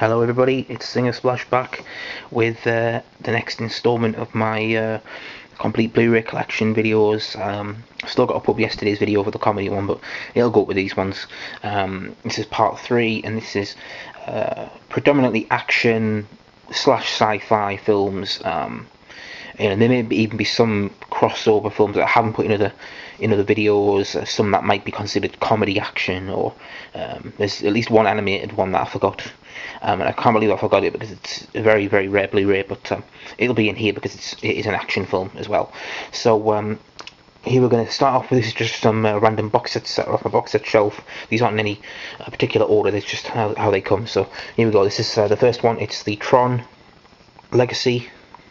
Hello everybody, it's Singer Splash back with the next instalment of my complete Blu-ray collection videos. I've still got to put up yesterday's video for the comedy one, but it'll go up with these ones. This is part 3, and this is predominantly action slash sci-fi films. There may even be some crossover films that I haven't put in other videos, some that might be considered comedy action, or there's at least one animated one that I forgot, and I can't believe I forgot it because it's a very, very rare Blu-ray, but it'll be in here because it is an action film as well. So here we're going to start off with, this is just some random box sets that are off my box set shelf. These aren't in any particular order, it's just how they come. So here we go. This is the first one. It's the Tron Legacy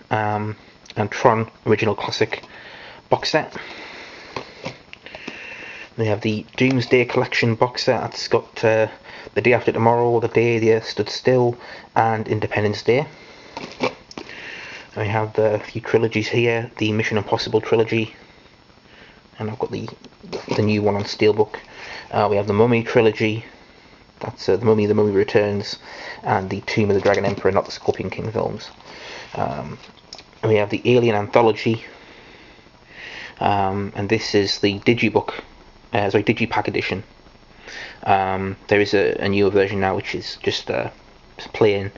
and Tron Original Classic box set. We have the Doomsday Collection box set. That's got The Day After Tomorrow, The Day the Earth Stood Still, and Independence Day. We have the few trilogies here, the Mission Impossible trilogy, and I've got the new one on Steelbook. We have the Mummy trilogy. That's The Mummy Returns, and the Tomb of the Dragon Emperor, not the Scorpion King films. We have the Alien Anthology, and this is the Digipack edition. There is a newer version now, which is just plain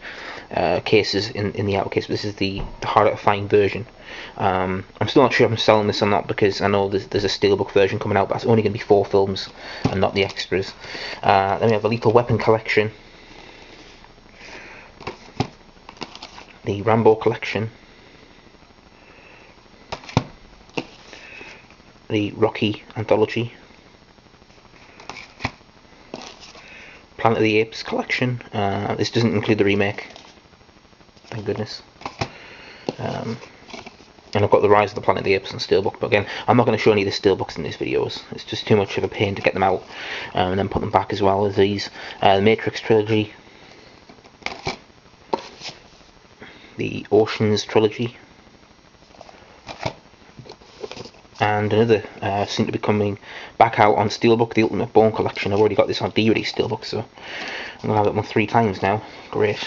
cases in the outer case, but this is the harder to find version. I'm still not sure if I'm selling this or not, because I know there's a Steelbook version coming out, but it's only going to be 4 films and not the extras. Then we have the Lethal Weapon collection, the Rambo collection, the Rocky Anthology, Planet of the Apes collection. This doesn't include the remake, thank goodness. And I've got the Rise of the Planet of the Apes on Steelbook, but again, I'm not going to show any of the Steelbooks in these videos. It's just too much of a pain to get them out and then put them back, as well as these. The Matrix trilogy, the Oceans trilogy, and another seem to be coming back out on Steelbook, the Ultimate Bone collection. I've already got this on D-Ready Steelbook, so I'm going to have it on 3 times now. Great.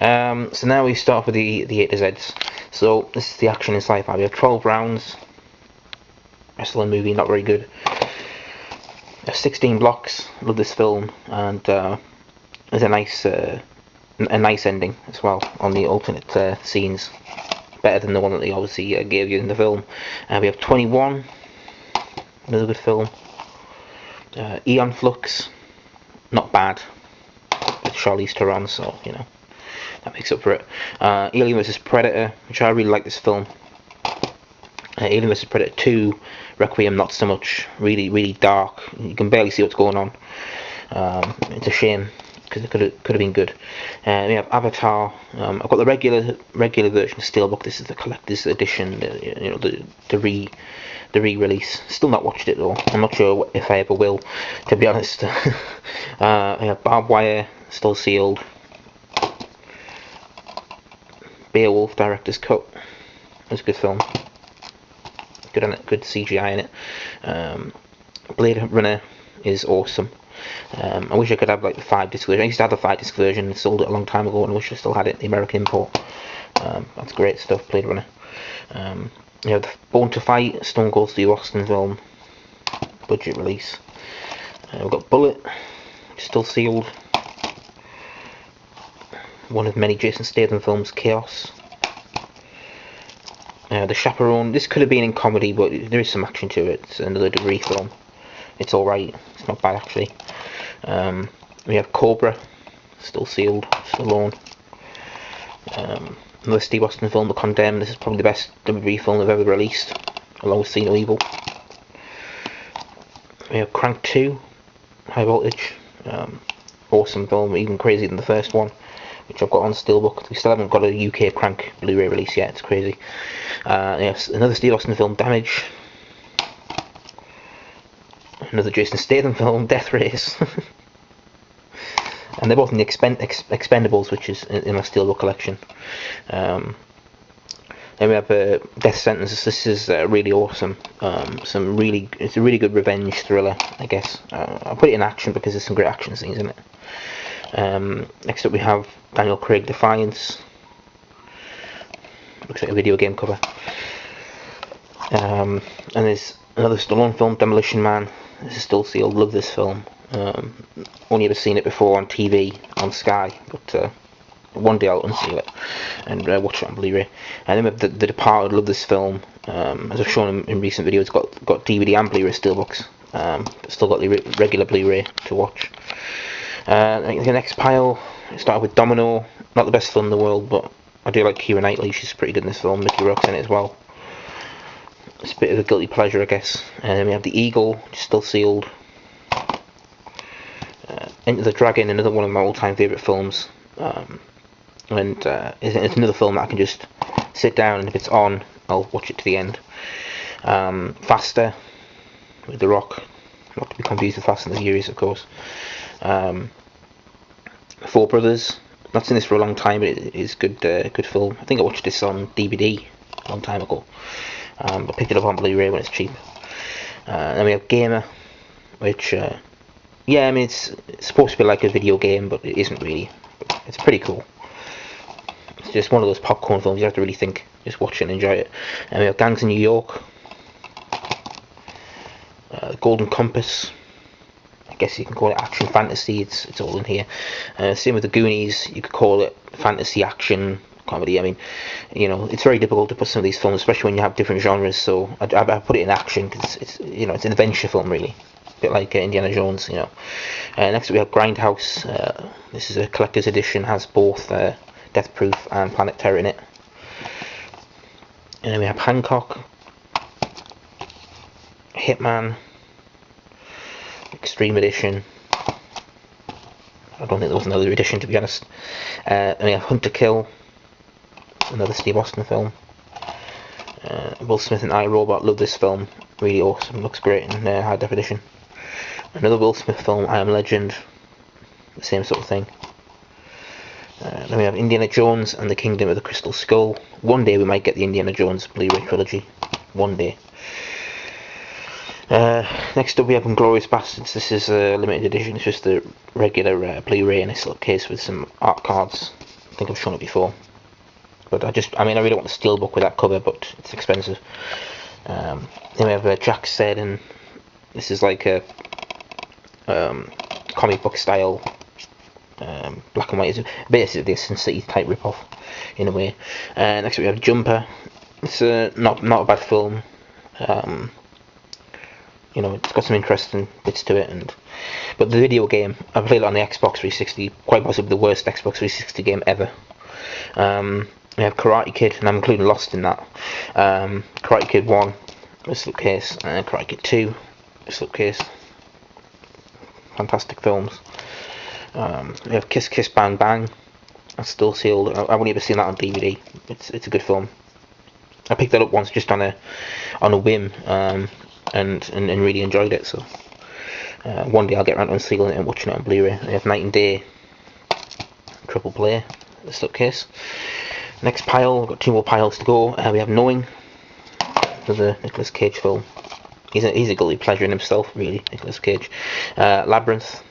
So now we start off with the A to Zs. So this is the action and sci-fi. We have 12 rounds. Wrestling movie, not very good. 16 blocks. Love this film, and there's a nice ending as well on the alternate scenes. Better than the one that they obviously gave you in the film. We have 21, another good film. Eon Flux, not bad, with Charlize Theron, so you know that makes up for it. Alien vs Predator, which I really like this film. Alien vs Predator 2, Requiem, not so much. Really, really dark. You can barely see what's going on. It's a shame, because it could have been good. We have Avatar. I've got the regular version of Steelbook. This is the collector's edition. The re-release. Still not watched it though. I'm not sure if I ever will, to be honest. We have Barbed Wire, still sealed. Beowulf director's cut. It's a good film. Good CGI in it. Blade Runner is awesome. I wish I could have like the 5-disc version. I used to have the 5-disc version and sold it a long time ago, and I wish I still had it, the American import. That's great stuff, Blade Runner. You have the Born to Fight, Stone Cold Steve Austin film, budget release. We've got Bullet, still sealed. One of many Jason Statham films, Chaos. The Chaperone, this could have been in comedy, but there is some action to it. It's another Degree film. It's alright, it's not bad actually. We have Cobra, still sealed, still on. Another Steve Austin film, The Condemned. This is probably the best WWE film they've ever released, along with See No Evil. We have Crank 2, High Voltage. Awesome film, even crazier than the first one, which I've got on Steelbook. We still haven't got a UK Crank Blu-ray release yet, it's crazy. Yes, another Steve Austin film, Damage. Another Jason Statham film, Death Race. And they're both in the Expendables, which is in my Steelbook collection. Then we have Death Sentence. This is really awesome. It's a really good revenge thriller, I guess. I'll put it in action because there's some great action scenes in it. Next up we have Daniel Craig Defiance. Looks like a video game cover. And there's another Stallone film, Demolition Man. This is still sealed. Love this film. Only ever seen it before on TV on Sky, but one day I'll unseal it and watch it on Blu-ray. And then we have The Departed. Love this film. As I've shown in recent videos, got DVD and Blu-ray steelbooks. But still got the regular Blu-ray to watch. The next pile, started with Domino. Not the best film in the world, but I do like Keira Knightley. She's pretty good in this film. Mickey Rourke's in it as well. It's a bit of a guilty pleasure, I guess. And then we have The Eagle, which is still sealed. Enter the Dragon, another one of my all-time favourite films. And it's another film that I can just sit down, and if it's on, I'll watch it to the end. Faster, with The Rock. Not to be confused with Fast and the Furious, of course. Four Brothers. Not seen this for a long time, but it is good film. I think I watched this on DVD a long time ago. I picked it up on Blu-ray when it's cheap. Then we have Gamer, which, yeah, I mean, it's supposed to be like a video game, but it isn't really. It's pretty cool. It's just one of those popcorn films you have to really think. Just watch it and enjoy it. And we have Gangs in New York, Golden Compass. I guess you can call it action fantasy. It's all in here. Same with the Goonies. You could call it fantasy action comedy. I mean, you know, it's very difficult to put some of these films, especially when you have different genres. So I put it in action because it's it's an adventure film really, a bit like Indiana Jones. Next we have Grindhouse. This is a collector's edition. Has both Death Proof and Planet Terror in it. And then we have Hancock, Hitman, Extreme Edition. I don't think there was another edition, to be honest. And we have Hunt to Kill, another Steve Austin film. Will Smith and I, Robot. Love this film. Really awesome. Looks great in high definition. Another Will Smith film, I Am Legend. The same sort of thing. Then we have Indiana Jones and the Kingdom of the Crystal Skull. One day we might get the Indiana Jones Blu-ray trilogy. One day. Next up we have Inglourious Basterds. This is a limited edition. It's just the regular Blu-ray in a slip case with some art cards. I think I've shown it before. But I really want the steelbook with that cover, but it's expensive. Then we have Jack Said, and this is like a comic book style, black and white. It's basically a Sin City type rip-off in a way. Next up we have Jumper. It's not a bad film. It's got some interesting bits to it, but the video game, I played it on the Xbox 360, quite possibly the worst Xbox 360 game ever. We have Karate Kid, and I'm including Lost in that. Karate Kid 1, a slipcase, and Karate Kid 2, a slipcase. Fantastic films. We have Kiss Kiss Bang Bang. That's still sealed. I've only ever seen that on DVD. It's a good film. I picked that up once just on a whim, and really enjoyed it. So one day I'll get around to unsealing it and watching it on Blu-ray. We have Night and Day, triple play, the slipcase. Next pile, we've got two more piles to go. We have Knowing, another Nicolas Cage film. He's a guilty pleasure in himself, really, Nicolas Cage. Labyrinth,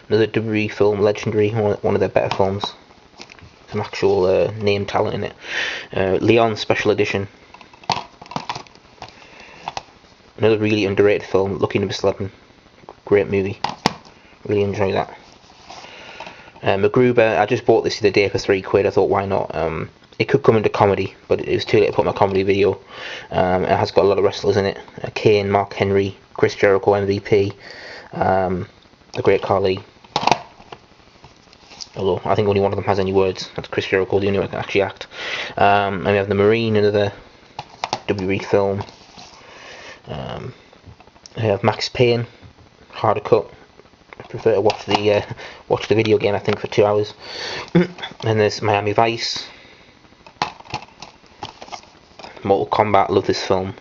another WWE film, Legendary, one of their better films. Some actual name talent in it. Leon Special Edition, another really underrated film, Lucky Number 11, great movie, really enjoy that. MacGruber, I just bought this the other day for £3. I thought, why not? It could come into comedy, but it was too late to put my comedy video. It has got a lot of wrestlers in it. Kane, Mark Henry, Chris Jericho, MVP, the Great Khali. Although I think only one of them has any words. That's Chris Jericho, the only one that can actually act. And we have The Marine, another WWE film. We have Max Payne, harder cut. I prefer to watch the video game, I think, for 2 hours. And there's Miami Vice, Mortal Kombat. Love this film.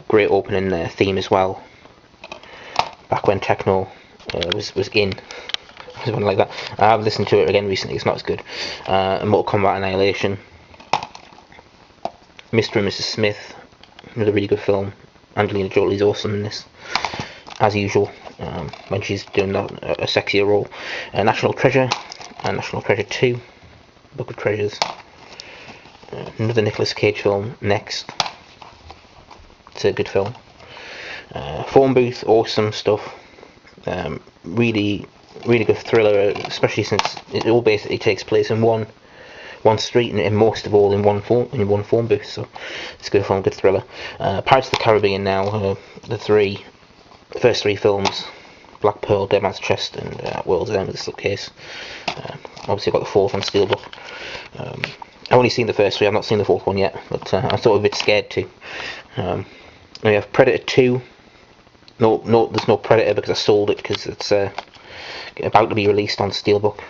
Great opening theme as well. Back when techno was in, something like that. I've listened to it again recently. It's not as good. Mortal Kombat Annihilation, Mr. and Mrs. Smith, another really good film. Angelina Jolie's awesome in this. as usual, when she's doing a sexier role. National Treasure and National Treasure 2, Book of Treasures. Another Nicolas Cage film, Next. It's a good film. Phone Booth, awesome stuff. Really good thriller, especially since it all basically takes place in one street, and most of all in one phone booth. So it's a good film, good thriller. Pirates of the Caribbean now, the first three films: Black Pearl, Dead Man's Chest, and World's End with the Slipcase. Obviously, I've got the fourth on Steelbook. I've only seen the first three. I've not seen the fourth one yet, but I'm sort of a bit scared too. We have Predator 2. No, there's no Predator because I sold it because it's about to be released on Steelbook.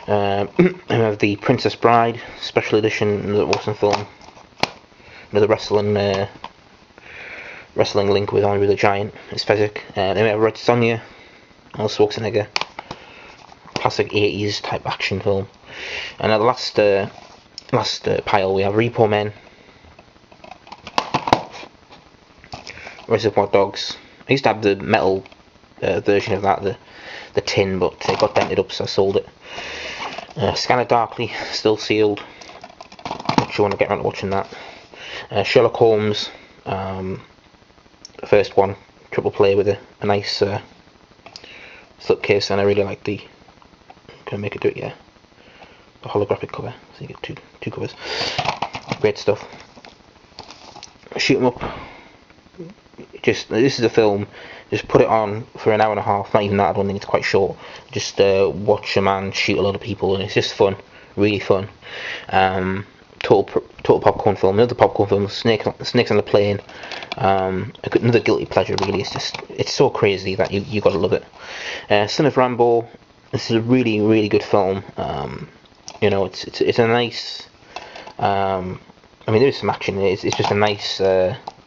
We have the Princess Bride Special Edition, another awesome film. Another wrestling link with Andre the Giant. It's Fezzik. Then we have Red Sonja, Arnold Schwarzenegger. Classic 80s type action film. And at the last pile we have Repo Men, Reservoir Dogs. I used to have the metal version of that, the tin, but it got dented up, so I sold it. Scanner Darkly, still sealed. Not sure when I get around to watching that. Sherlock Holmes, first one, triple play with a nice slipcase, and I really like the. Can I make it do it? Yeah. The holographic cover, so you get two covers. Great stuff. Shoot 'em up. This is a film. Just put it on for an hour and a half. Not even that. I don't think it's quite short. Just watch a man shoot a lot of people, and it's just fun, really fun. Total popcorn film. Another popcorn film. Snakes on the Plane. Another guilty pleasure. Really, it's so crazy that you gotta love it. Son of Rambo. This is a really good film. It's a nice. There is some action. It's just a nice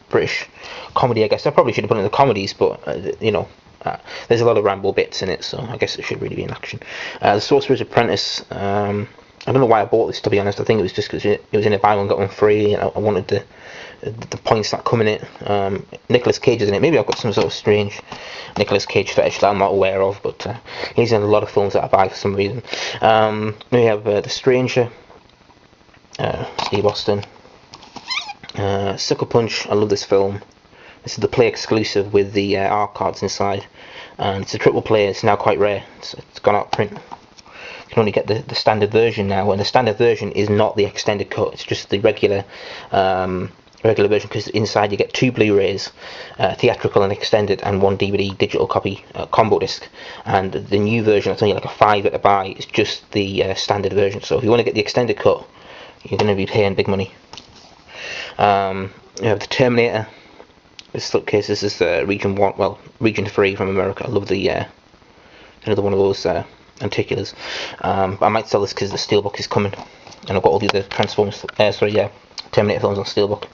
British comedy, I guess. I probably should have put it in the comedies, but there's a lot of Rambo bits in it, so I guess it should really be an action. The Sorcerer's Apprentice. I don't know why I bought this, to be honest. I think it was just because it was in a buy one get one free, and I wanted the points that come in it. Nicolas Cage is in it. Maybe I've got some sort of strange Nicolas Cage fetish that I'm not aware of, but he's in a lot of films that I buy for some reason. We have The Stranger, Steve Austin. Sucker Punch. I love this film. This is the play exclusive with the art cards inside, and it's a triple play. It's now quite rare. It's gone out of print. You can only get the standard version now, and the standard version is not the extended cut. It's just the regular version, because inside you get 2 Blu-rays, theatrical and extended, and 1 DVD digital copy combo disc. And the new version, that's only like a $5 to buy. It's just the standard version. So if you want to get the extended cut, you're going to be paying big money. You have The Terminator. This slipcase. This is Region 1, well, Region 3 from America. I love the another one of those anticulars. But I might sell this because the Steelbook is coming, and I've got all the other Terminator films on Steelbook.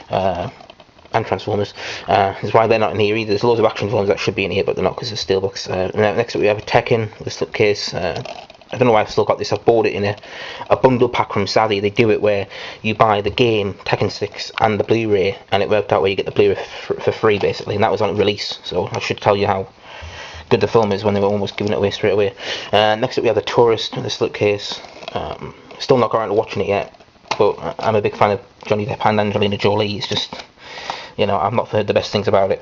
And Transformers. That's why they're not in here either. There's loads of action films that should be in here, but they're not because of Steelbooks. Next up we have a Tekken with a slipcase. I don't know why I've still got this. I've bought it in a bundle pack from Sadie. They do it where you buy the game, Tekken 6, and the Blu-ray, and it worked out where you get the Blu-ray for free, basically, and that was on release, so I should tell you how good the film is when they were almost giving it away straight away. Next up we have The Tourist with a slipcase. Still not got around to watching it yet, but I'm a big fan of Johnny Depp and Angelina Jolie. It's just, I've not heard the best things about it.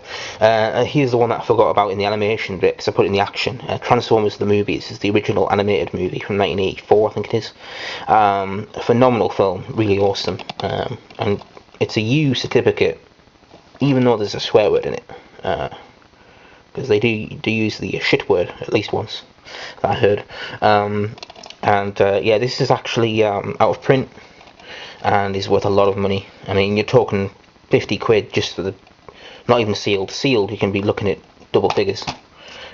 Here's the one that I forgot about in the animation bit, because I put it in the action. Transformers the movie. This is the original animated movie from 1984, I think it is. A phenomenal film, really awesome. And it's a U certificate, even though there's a swear word in it. Because they do use the shit word at least once, that I heard. This is actually out of print, and is worth a lot of money. I mean, you're talking 50 quid just for the, not even sealed. Sealed, you can be looking at double figures.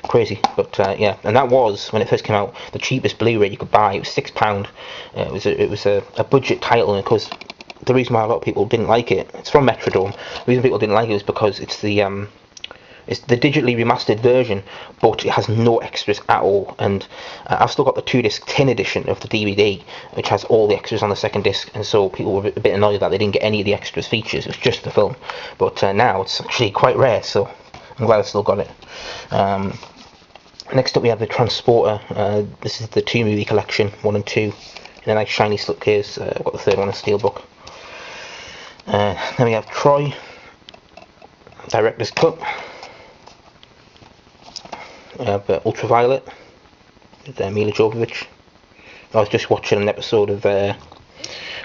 Crazy, but and that was, when it first came out, the cheapest Blu-ray you could buy. It was £6. It was a budget title, and of course, the reason why a lot of people didn't like it, it's from Metrodome. The reason people didn't like it was because it's the digitally remastered version, but it has no extras at all. And I've still got the 2-disc tin edition of the DVD, which has all the extras on the second disc, and so people were a bit annoyed that they didn't get any of the extras features. It was just the film. But now it's actually quite rare, so I'm glad I still got it. Next up we have the Transporter. This is the 2-movie collection, 1 and 2, in a nice shiny slipcase. I've got the third one in steelbook. Then we have Troy, Director's Cut. We have Ultraviolet with Mila Jovovich. I was just watching an episode of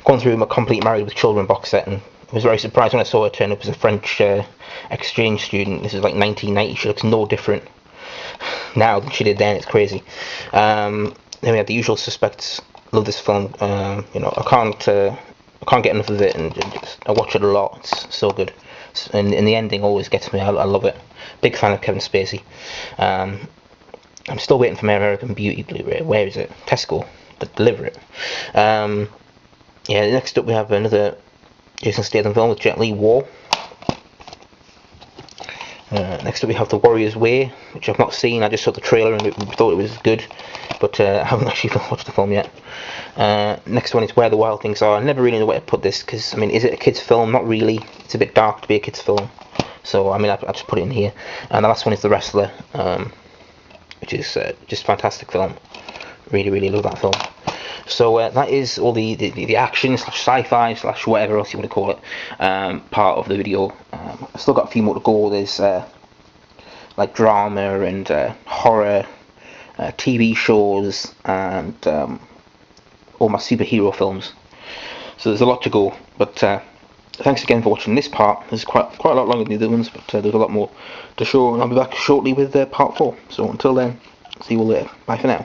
going through my complete Married with Children box set, and I was very surprised when I saw her turn up as a French exchange student. This is like 1990. She looks no different now than she did then. It's crazy. Then we have The Usual Suspects. Love this film. I can't get enough of it, and I watch it a lot. It's so good, and the ending always gets me. I love it. Big fan of Kevin Spacey. I'm still waiting for my American Beauty Blu-ray. Where is it? Tesco. Deliver it. Next up we have another Jason Statham film with Jet Li, War. Next up we have The Warrior's Way, which I've not seen. I just saw the trailer and thought it was good, but I haven't actually watched the film yet. Next one is Where the Wild Things Are. I never really know where to put this, because, is it a kid's film? Not really. It's a bit dark to be a kid's film. So, I just put it in here. And the last one is The Wrestler, which is just a fantastic film. Really, really love that film. So that is all the action / sci-fi / whatever else you want to call it part of the video. I've still got a few more to go. There's like drama and horror, TV shows, and all my superhero films. So there's a lot to go. But thanks again for watching this part. This is quite a lot longer than the other ones, but there's a lot more to show, and I'll be back shortly with part 4. So until then, see you all later. Bye for now.